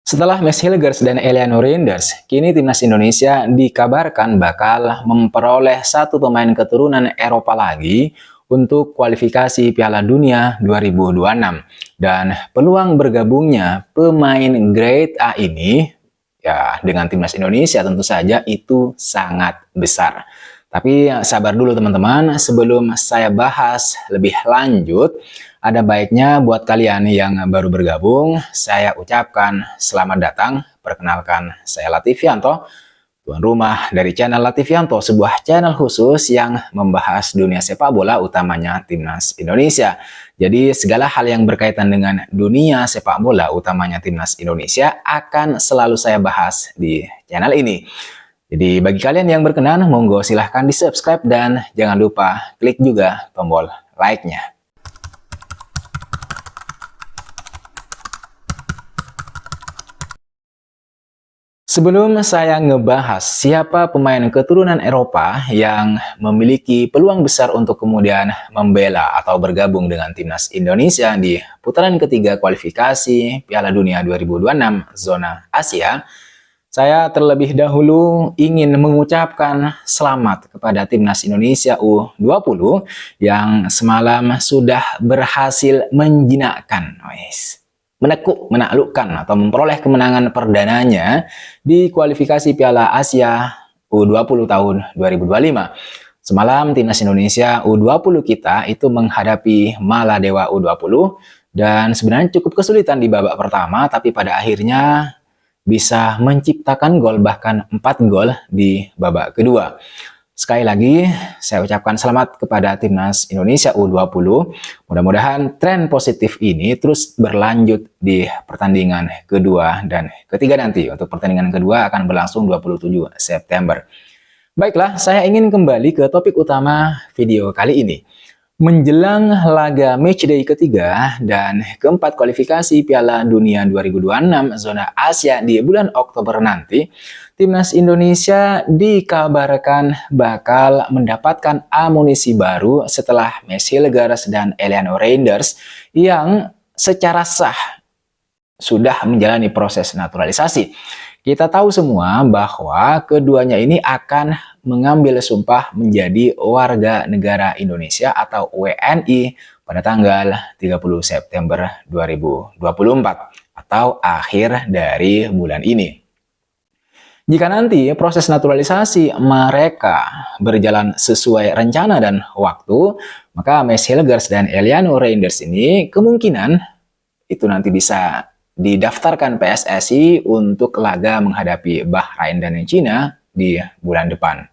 Setelah Max Hilgers dan Eliano Reinders, kini timnas Indonesia dikabarkan bakal memperoleh satu pemain keturunan Eropa lagi untuk kualifikasi Piala Dunia 2026. Dan peluang bergabungnya pemain grade A ini ya dengan timnas Indonesia tentu saja itu sangat besar. Tapi sabar dulu teman-teman, sebelum saya bahas lebih lanjut, ada baiknya buat kalian yang baru bergabung, saya ucapkan selamat datang. Perkenalkan, saya Lativianto, tuan rumah dari channel Lativianto, sebuah channel khusus yang membahas dunia sepak bola, utamanya timnas Indonesia. Jadi segala hal yang berkaitan dengan dunia sepak bola, utamanya timnas Indonesia, akan selalu saya bahas di channel ini. Jadi bagi kalian yang berkenan, monggo silahkan di subscribe dan jangan lupa klik juga tombol like-nya. Sebelum saya ngebahas siapa pemain keturunan Eropa yang memiliki peluang besar untuk kemudian membela atau bergabung dengan timnas Indonesia di putaran ketiga kualifikasi Piala Dunia 2026 zona Asia, saya terlebih dahulu ingin mengucapkan selamat kepada timnas Indonesia U20 yang semalam sudah berhasil menjinakkan, menaklukkan atau memperoleh kemenangan perdananya di kualifikasi Piala Asia U20 tahun 2025. Semalam timnas Indonesia U20 kita itu menghadapi Maladewa U20 dan sebenarnya cukup kesulitan di babak pertama, tapi pada akhirnya bisa menciptakan gol, bahkan 4 gol di babak kedua. Sekali lagi, saya ucapkan selamat kepada timnas Indonesia U20. Mudah-mudahan tren positif ini terus berlanjut di pertandingan kedua dan ketiga nanti. Untuk pertandingan kedua akan berlangsung 27 September. Baiklah, saya ingin kembali ke topik utama video kali ini. Menjelang laga matchday ketiga dan keempat kualifikasi Piala Dunia 2026 zona Asia di bulan Oktober nanti, timnas Indonesia dikabarkan bakal mendapatkan amunisi baru setelah Max Hilgers dan Eliano Reinders yang secara sah sudah menjalani proses naturalisasi. Kita tahu semua bahwa keduanya ini akan mengambil sumpah menjadi warga negara Indonesia atau WNI pada tanggal 30 September 2024 atau akhir dari bulan ini. Jika nanti proses naturalisasi mereka berjalan sesuai rencana dan waktu, maka Max Hilgers dan Eliano Reinders ini kemungkinan itu nanti bisa didaftarkan PSSI untuk laga menghadapi Bahrain dan China di bulan depan.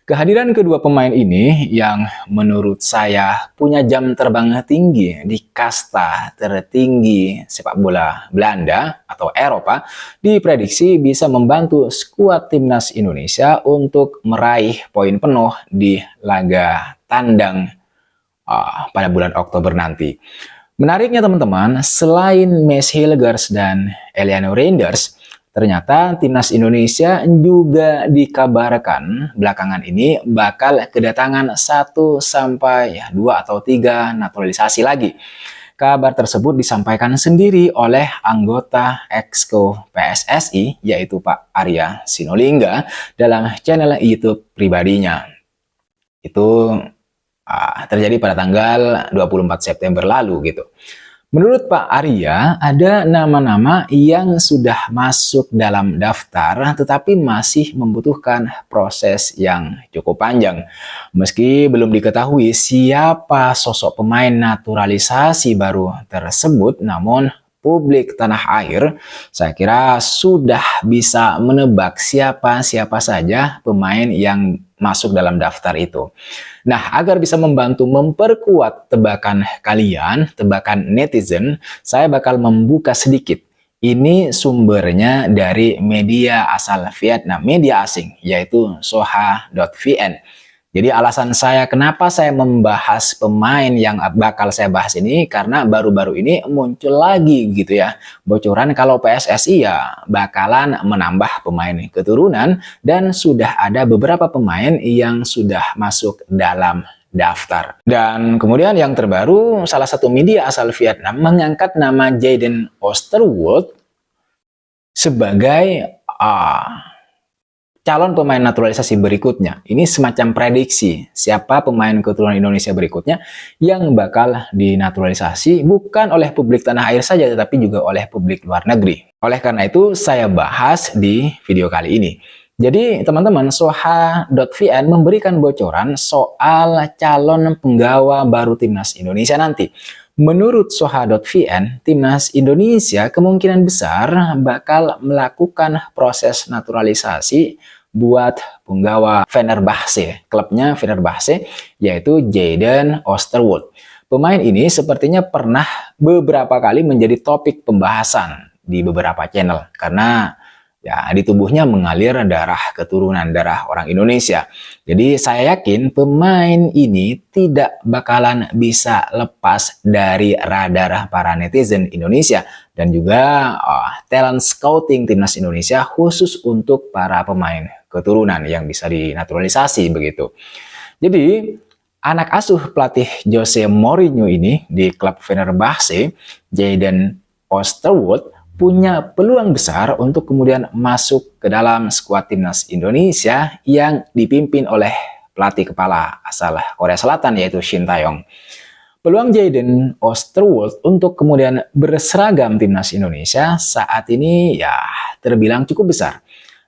Kehadiran kedua pemain ini yang menurut saya punya jam terbang tinggi di kasta tertinggi sepak bola Belanda atau Eropa, diprediksi bisa membantu skuad timnas Indonesia untuk meraih poin penuh di laga tandang pada bulan Oktober nanti. Menariknya teman-teman, selain Max Hilgers dan Eliano Reinders, ternyata timnas Indonesia juga dikabarkan belakangan ini bakal kedatangan 1 sampai 2 atau 3 naturalisasi lagi. Kabar tersebut disampaikan sendiri oleh anggota Exco PSSI, yaitu Pak Arya Sinulinga, dalam channel YouTube pribadinya. Itu terjadi pada tanggal 24 September lalu gitu. Menurut Pak Arya, ada nama-nama yang sudah masuk dalam daftar tetapi masih membutuhkan proses yang cukup panjang. Meski belum diketahui siapa sosok pemain naturalisasi baru tersebut, namun publik tanah air saya kira sudah bisa menebak siapa saja pemain yang masuk dalam daftar itu. Nah, agar bisa membantu memperkuat tebakan kalian, tebakan netizen, saya bakal membuka sedikit. Ini sumbernya dari media asal Vietnam, media asing, yaitu soha.vn. Jadi alasan saya kenapa saya membahas pemain yang bakal saya bahas ini, karena baru-baru ini muncul lagi gitu ya bocoran kalau PSSI ya bakalan menambah pemain keturunan dan sudah ada beberapa pemain yang sudah masuk dalam daftar. Dan kemudian yang terbaru, salah satu media asal Vietnam mengangkat nama Jayden Oosterwolde sebagai calon pemain naturalisasi berikutnya. Ini semacam prediksi siapa pemain keturunan Indonesia berikutnya yang bakal dinaturalisasi bukan oleh publik tanah air saja, tetapi juga oleh publik luar negeri. Oleh karena itu, saya bahas di video kali ini. Jadi, teman-teman, Soha.vn memberikan bocoran soal calon penggawa baru Timnas Indonesia nanti. Menurut Soha.vn, Timnas Indonesia kemungkinan besar bakal melakukan proses naturalisasi buat penggawa Fenerbahce, klubnya Fenerbahce, yaitu Jadon Oosterwolde. Pemain ini sepertinya pernah beberapa kali menjadi topik pembahasan di beberapa channel, karena ya di tubuhnya mengalir darah keturunan darah orang Indonesia. Jadi saya yakin pemain ini tidak bakalan bisa lepas dari radar para netizen Indonesia dan juga talent scouting Timnas Indonesia khusus untuk para pemain keturunan yang bisa dinaturalisasi begitu. Jadi anak asuh pelatih Jose Mourinho ini di klub Fenerbahce, Jadon Oosterwolde, punya peluang besar untuk kemudian masuk ke dalam skuad Timnas Indonesia yang dipimpin oleh pelatih kepala asal Korea Selatan yaitu Shin Tae-yong. Peluang Jadon Oosterwolde untuk kemudian berseragam Timnas Indonesia saat ini ya terbilang cukup besar.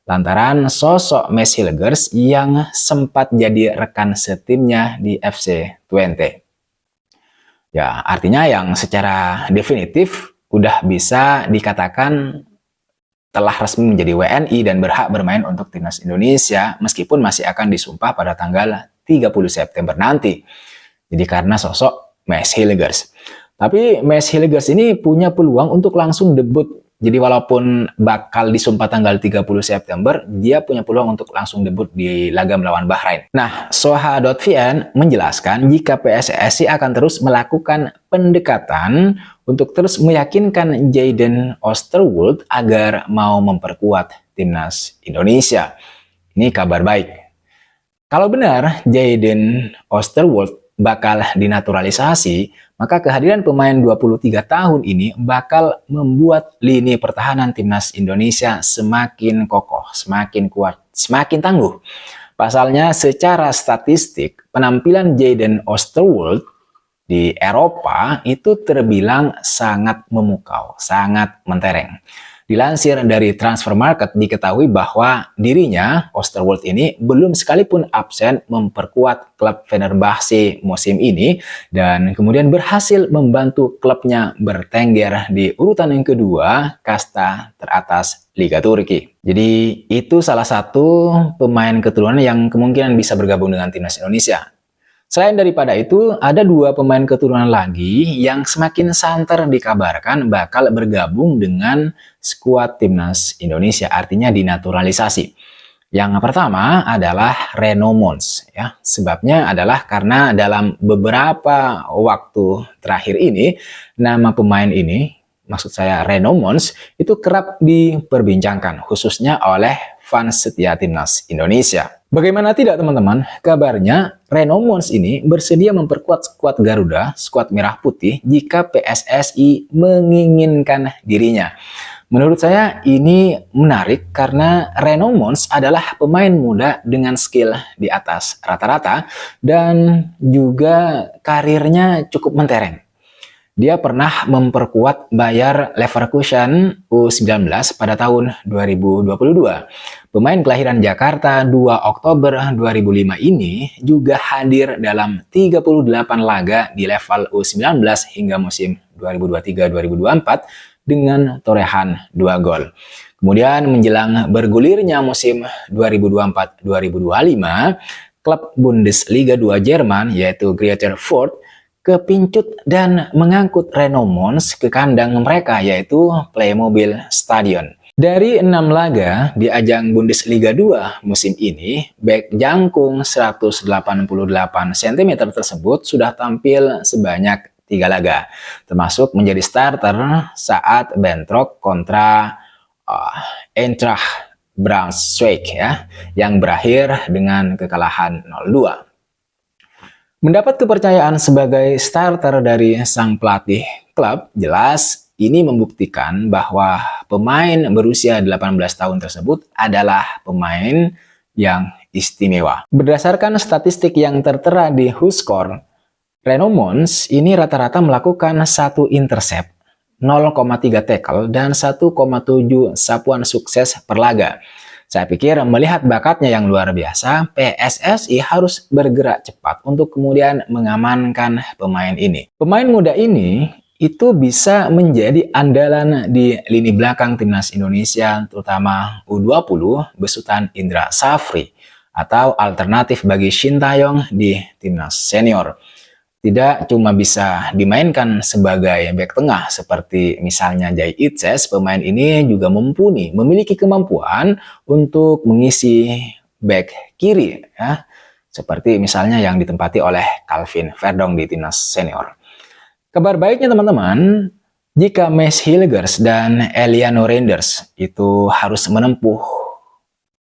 Lantaran sosok Mads Hilgers yang sempat jadi rekan setimnya di FC Twente. Ya, artinya yang secara definitif udah bisa dikatakan telah resmi menjadi WNI dan berhak bermain untuk Timnas Indonesia meskipun masih akan disumpah pada tanggal 30 September nanti. Jadi karena sosok Mads Hilgers. Tapi Mads Hilgers ini punya peluang untuk langsung debut. Jadi walaupun bakal disumpah tanggal 30 September, dia punya peluang untuk langsung debut di laga melawan Bahrain. Nah, Soha.vn menjelaskan jika PSSI akan terus melakukan pendekatan untuk terus meyakinkan Jadon Oosterwolde agar mau memperkuat Timnas Indonesia. Ini kabar baik. Kalau benar Jadon Oosterwolde bakal dinaturalisasi, maka kehadiran pemain 23 tahun ini bakal membuat lini pertahanan Timnas Indonesia semakin kokoh, semakin kuat, semakin tangguh. Pasalnya secara statistik, penampilan Jadon Oosterwolde di Eropa itu terbilang sangat memukau, sangat mentereng. Dilansir dari Transfer Market diketahui bahwa dirinya, Oosterwolde ini, belum sekalipun absen memperkuat klub Fenerbahce musim ini dan kemudian berhasil membantu klubnya bertengger di urutan yang kedua kasta teratas Liga Turki. Jadi itu salah satu pemain keturunan yang kemungkinan bisa bergabung dengan Timnas Indonesia. Selain daripada itu, ada dua pemain keturunan lagi yang semakin santer dikabarkan bakal bergabung dengan skuad Timnas Indonesia, artinya dinaturalisasi. Yang pertama adalah Reno Mons. Ya. Sebabnya adalah karena dalam beberapa waktu terakhir ini, nama pemain ini, maksud saya Reno Mons, itu kerap diperbincangkan, khususnya oleh fans setia Timnas Indonesia. Bagaimana tidak teman-teman, kabarnya Reno Mons ini bersedia memperkuat skuad Garuda, skuad Merah Putih jika PSSI menginginkan dirinya. Menurut saya ini menarik karena Reno Mons adalah pemain muda dengan skill di atas rata-rata dan juga karirnya cukup mentereng. Dia pernah memperkuat Bayer Leverkusen U19 pada tahun 2022. Pemain kelahiran Jakarta 2 Oktober 2005 ini juga hadir dalam 38 laga di level U19 hingga musim 2023-2024 dengan torehan 2 gol. Kemudian menjelang bergulirnya musim 2024-2025, klub Bundesliga 2 Jerman yaitu Greuther Fürth kepincut dan mengangkut Reno Mons ke kandang mereka yaitu Playmobil Stadion. Dari 6 laga di ajang Bundesliga 2 musim ini, bek jangkung 188 cm tersebut sudah tampil sebanyak 3 laga, termasuk menjadi starter saat bentrok kontra Eintracht Braunschweig ya, yang berakhir dengan kekalahan 0-2. Mendapat kepercayaan sebagai starter dari sang pelatih klub, jelas ini membuktikan bahwa pemain berusia 18 tahun tersebut adalah pemain yang istimewa. Berdasarkan statistik yang tertera di WhoScored, Reno Mons ini rata-rata melakukan 1 intercept, 0,3 tackle, dan 1,7 sapuan sukses per laga. Saya pikir melihat bakatnya yang luar biasa, PSSI harus bergerak cepat untuk kemudian mengamankan pemain ini. Pemain muda ini itu bisa menjadi andalan di lini belakang timnas Indonesia, terutama U20 besutan Indra Safri, atau alternatif bagi Shin Tae-yong di timnas senior. Tidak cuma bisa dimainkan sebagai bek tengah seperti misalnya Jai Itses, pemain ini juga memiliki kemampuan untuk mengisi bek kiri, ya, seperti misalnya yang ditempati oleh Calvin Verdong di timnas senior. Kabar baiknya teman-teman, jika Mads Hilgers dan Eliano Reinders itu harus menempuh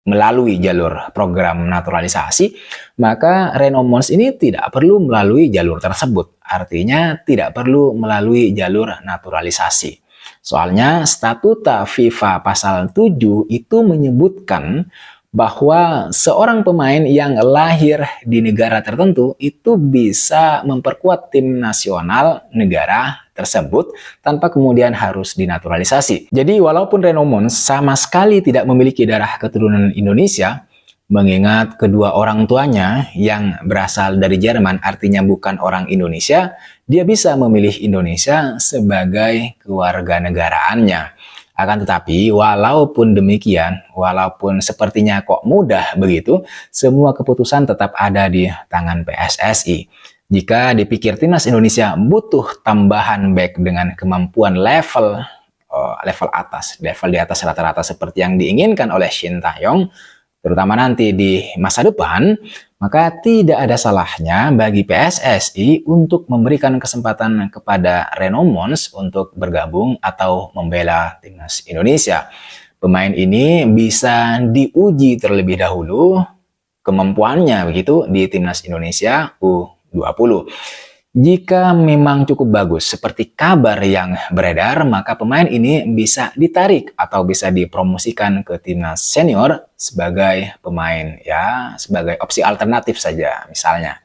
melalui jalur program naturalisasi, maka Reno Mons ini tidak perlu melalui jalur tersebut. Artinya tidak perlu melalui jalur naturalisasi. Soalnya statuta FIFA pasal 7 itu menyebutkan bahwa seorang pemain yang lahir di negara tertentu itu bisa memperkuat tim nasional negara tersebut tanpa kemudian harus dinaturalisasi. Jadi walaupun Reno Mons sama sekali tidak memiliki darah keturunan Indonesia, mengingat kedua orang tuanya yang berasal dari Jerman artinya bukan orang Indonesia, dia bisa memilih Indonesia sebagai kewarganegaraannya. Akan tetapi, walaupun demikian, walaupun sepertinya kok mudah begitu, semua keputusan tetap ada di tangan PSSI. Jika dipikir timnas Indonesia butuh tambahan back dengan kemampuan level di atas rata-rata seperti yang diinginkan oleh Shin Tae-yong, terutama nanti di masa depan, maka tidak ada salahnya bagi PSSI untuk memberikan kesempatan kepada Reno Mons untuk bergabung atau membela timnas Indonesia. Pemain ini bisa diuji terlebih dahulu kemampuannya begitu di timnas Indonesia U20. Jika memang cukup bagus seperti kabar yang beredar, maka pemain ini bisa ditarik atau bisa dipromosikan ke timnas senior sebagai pemain, ya, sebagai opsi alternatif saja misalnya.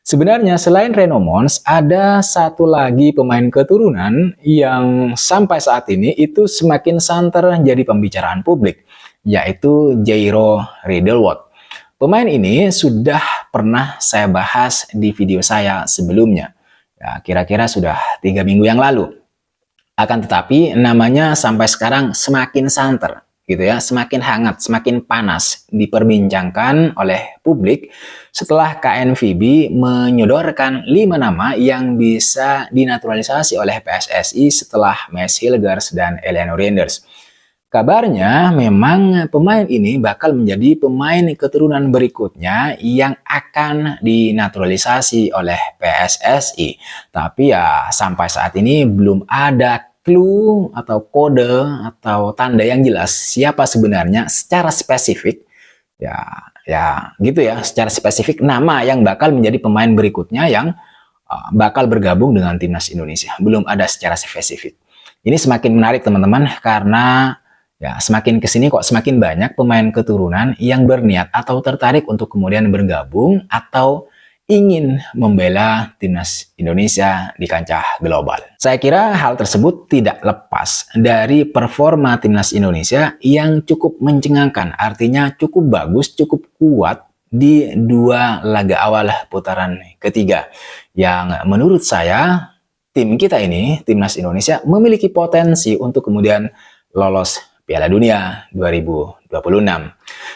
Sebenarnya selain Reno Mons, ada satu lagi pemain keturunan yang sampai saat ini itu semakin santer jadi pembicaraan publik, yaitu Jairo Riedewoldt. Pemain ini sudah pernah saya bahas di video saya sebelumnya, ya, kira-kira sudah 3 minggu yang lalu. Akan tetapi namanya sampai sekarang semakin santer, gitu ya, semakin hangat, semakin panas diperbincangkan oleh publik setelah KNVB menyodorkan 5 nama yang bisa dinaturalisasi oleh PSSI setelah Mads Hilgers dan Eliano Reinders. Kabarnya memang pemain ini bakal menjadi pemain keturunan berikutnya yang akan dinaturalisasi oleh PSSI. Tapi ya sampai saat ini belum ada clue atau kode atau tanda yang jelas siapa sebenarnya secara spesifik. Ya gitu ya, secara spesifik nama yang bakal menjadi pemain berikutnya yang bakal bergabung dengan timnas Indonesia. Belum ada secara spesifik. Ini semakin menarik teman-teman karena ya, semakin kesini kok semakin banyak pemain keturunan yang berniat atau tertarik untuk kemudian bergabung atau ingin membela timnas Indonesia di kancah global. Saya kira hal tersebut tidak lepas dari performa timnas Indonesia yang cukup mencengangkan, artinya cukup bagus, cukup kuat di 2 laga awal putaran ketiga. Yang menurut saya, tim kita ini, timnas Indonesia, memiliki potensi untuk kemudian lolos Piala Dunia 2026.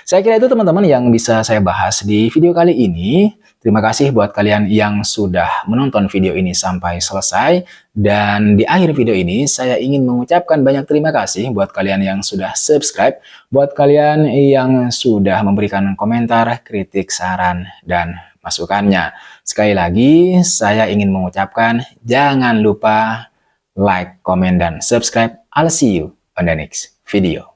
Saya kira itu teman-teman yang bisa saya bahas di video kali ini. Terima kasih buat kalian yang sudah menonton video ini sampai selesai. Dan di akhir video ini saya ingin mengucapkan banyak terima kasih buat kalian yang sudah subscribe, buat kalian yang sudah memberikan komentar, kritik, saran, dan masukannya. Sekali lagi saya ingin mengucapkan jangan lupa like, comment, dan subscribe. I'll see you on the next video.